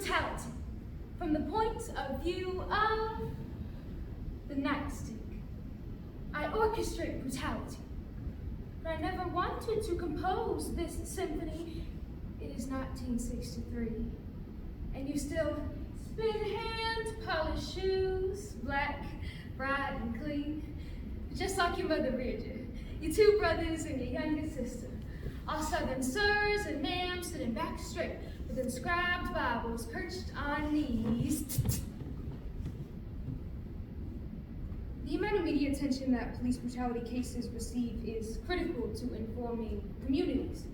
brutality from the point of view of the nightstick. I orchestrate brutality, but I never wanted to compose this symphony. It is 1963, and you still spin hand-polished shoes, black, bright, and clean, just like your mother reared you. Your two brothers and your younger sister, all Southern sirs and ma'ams sitting back straight with inscribed Bibles perched on knees. The amount of media attention that police brutality cases receive is critical to informing communities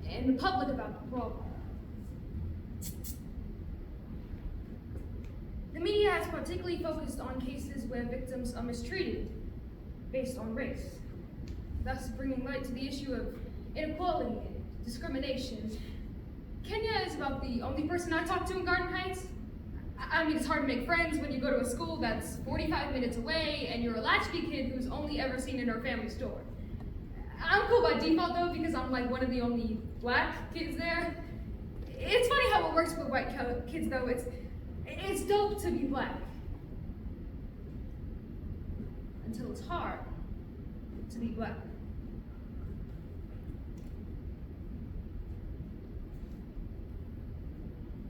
and the public about the problem. The media has particularly focused on cases where victims are mistreated based on race, thus bringing light to the issue of inequality and discrimination. Kenya is about the only person I talk to in Garden Heights. I mean, it's hard to make friends when you go to a school that's 45 minutes away and you're a latchkey kid who's only ever seen in her family store. I'm cool by default though, because I'm like one of the only black kids there. It's funny how it works with white kids though. It's dope to be black. Until it's hard to be black.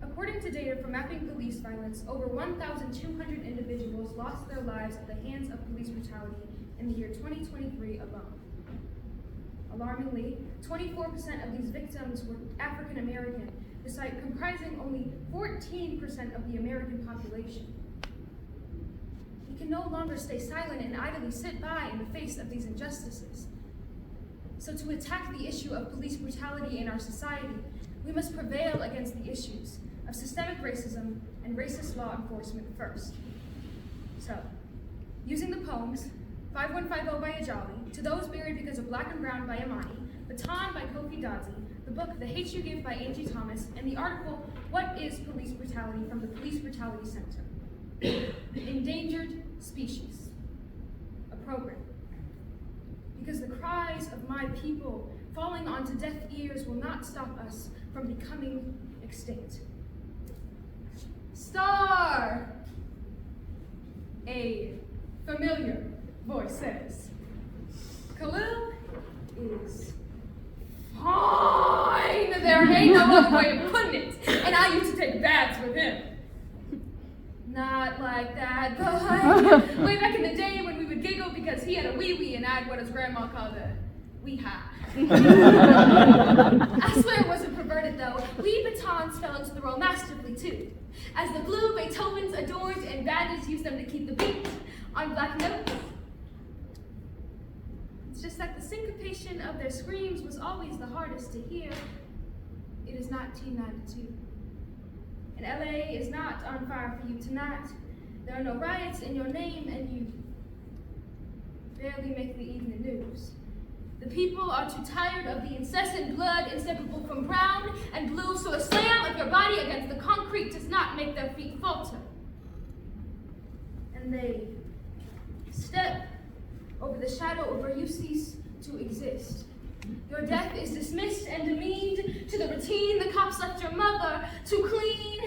According to data from Mapping Police Violence, over 1,200 individuals lost their lives at the hands of police brutality in the year 2023 alone. Alarmingly, 24% of these victims were African American, despite comprising only 14% of the American population. We can no longer stay silent and idly sit by in the face of these injustices. So to attack the issue of police brutality in our society, we must prevail against the issues of systemic racism and racist law enforcement first. So, using the poems 5150 by Ajali, To Those Buried Because of Black and Brown by Amari, Baton by Kofi Dodzi, the book The Hate You Give by Angie Thomas, and the article What is Police Brutality from the Police Brutality Center. Endangered Species, a program. Because the cries of my people falling onto deaf ears will not stop us from becoming extinct. Star! A familiar voice says. Khalil is fine. There ain't no other way of putting it. And I used to take baths with him. Not like that, but way back in the day when we would giggle because he had a wee-wee and I had what his grandma called a wee-ha. I swear it wasn't perverted though. Louis Vuittons fell into the role masterfully too. As the blue Beethovens adored and bandits used them to keep the beat on black notes. It's just that the syncopation of their screams was always the hardest to hear. It is 1992. And LA is not on fire for you tonight. There are no riots in your name and you barely make the evening news. The people are too tired of the incessant blood inseparable from brown and blue, so a slam of your body against the concrete does not make their feet falter. And they step over the shadow of where you cease to exist. Your death is dismissed and demeaned to the routine the cops left your mother to clean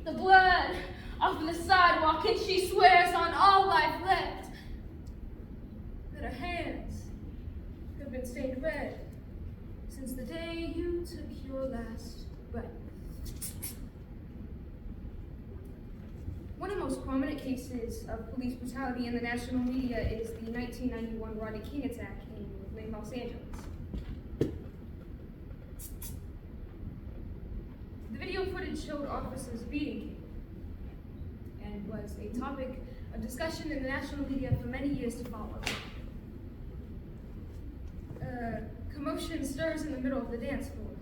the blood off of the sidewalk, and she swears on all life left that her hands have been stained red since the day you took your last breath. One of the most prominent cases of police brutality in the national media is the 1991 Rodney King attack in Los Angeles. The video footage showed officers beating King and was a topic of discussion in the national media for many years to follow. Commotion stirs in the middle of the dance floor.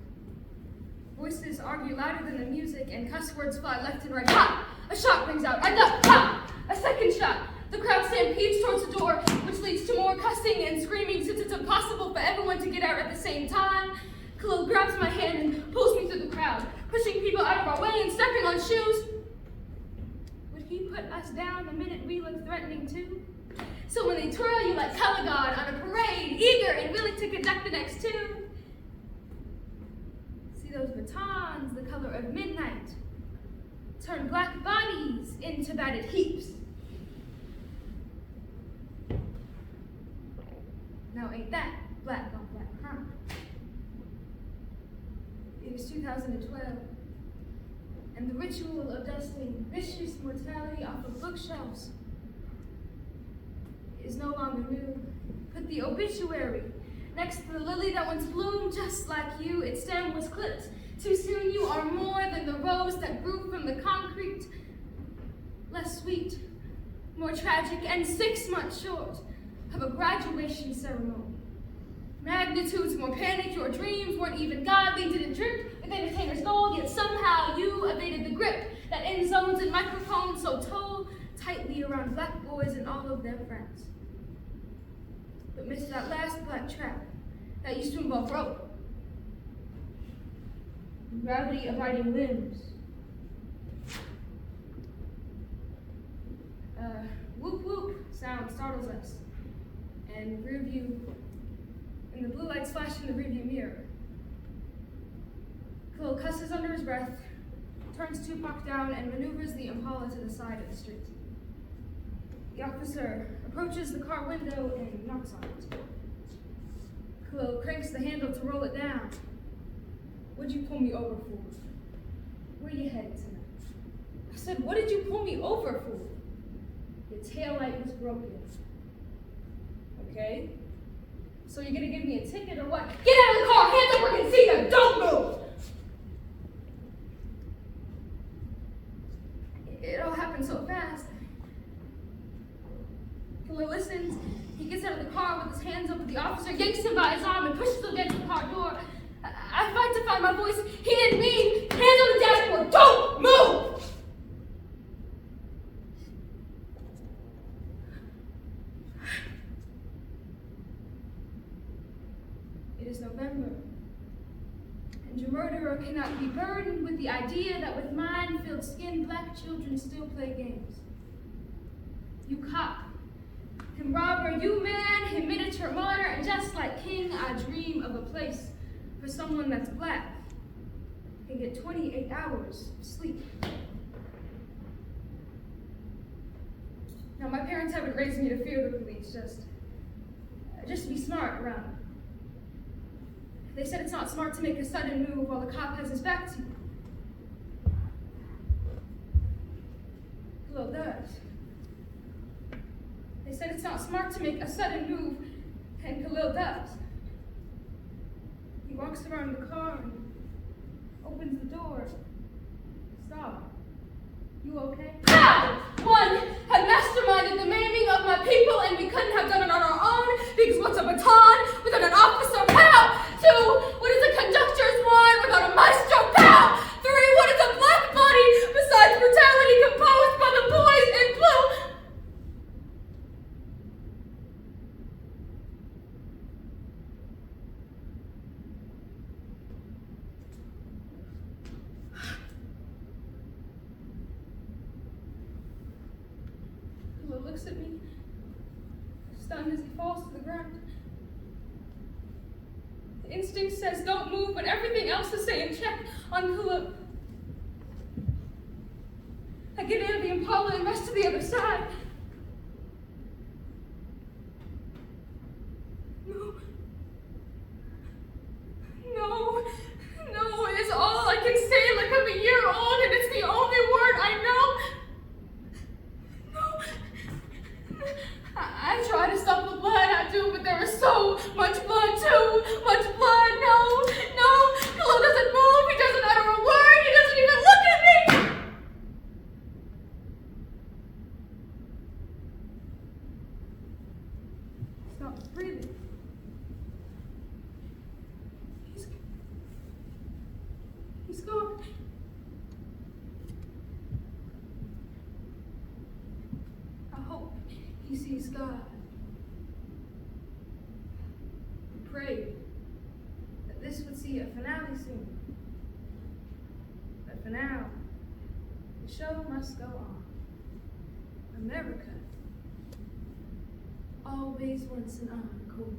Voices argue louder than the music and cuss words fly left and right. Ha! A shot rings out. I duck. Ha! A second shot. The crowd stampedes towards the door, which leads to more cussing and screaming since it's impossible for everyone to get out at the same time. Khalil grabs my hand and pulls me through the crowd, pushing people out of our way and stepping on shoes. Would he put us down the minute we look threatening too? So when they twirl you like color guard on a parade, eager and willing to conduct the next tune. See those batons, the color of midnight, turn black bodies into battered heaps. Now ain't that black on black crime? It is 2012, and the ritual of dusting vicious mortality off of bookshelves is no longer new. Put the obituary next to the lily that once bloomed just like you. Its stem was clipped. Too soon you are more than the rose that grew from the concrete. Less sweet, more tragic, and 6 months short of a graduation ceremony. Magnitudes more panic, your dreams weren't even godly, didn't drip with entertainer's gold, yet somehow you evaded the grip that end zones and microphones so told tightly around black boys and all of their friends. But missed that last black trap that used to involve rope, gravity abiding limbs. Whoop whoop sound startles us, and the blue lights flash in the rearview mirror. Khalil cusses under his breath, turns Tupac down, and maneuvers the Impala to the side of the street. The officer approaches the car window and knocks on it. Khalil cranks the handle to roll it down. What'd you pull me over for? Where you headed tonight? I said, what did you pull me over for? Your taillight was broken. Okay? So you're gonna give me a ticket or what? Get out of the car! Hands up, we can see them! Don't move! It all happened so fast. Khalil listens. He gets out of the car with his hands up, but the officer yanks him by his arm and pushes him against the car door. I fight to find my voice. He didn't mean. Hands on the dashboard. Don't move! It is November, and your murderer cannot be burdened with the idea that with mind-filled skin, black children still play games. You cop him robber, you man, him miniature martyr, and just like King, I dream of a place for someone that's black can get 28 hours of sleep. Now, my parents haven't raised me to fear the police, just to be smart around them. They said it's not smart to make a sudden move while the cop has his back to you. Khalil does. They said it's not smart to make a sudden move, and Khalil does. He walks around the car and opens the door. Stop. You okay? Pow! 1, had masterminded the maiming of my people, and we couldn't have done it on our own, because what's a baton without an officer? Pow! 2, what is a conductor's wand without a maestro? Pow! 3, what is a black body besides brutality composed by the boys in blue? Khalil looks at me, stunned as he falls to the ground. The instinct says don't move, but everything else is saying check on Khalil. I get out of the Impala and rush to the other side. No, it is all I can say like I'm a year old and it's the only word I know. No. I try to stop the blood, I do, but there is so much blood, too much blood. No. Khalil doesn't move, he doesn't utter a word, he doesn't even look at me. Stops breathing. He's gone. I hope he sees God. We prayed that this would see a finale soon. But for now, the show must go on. America always wants an encore.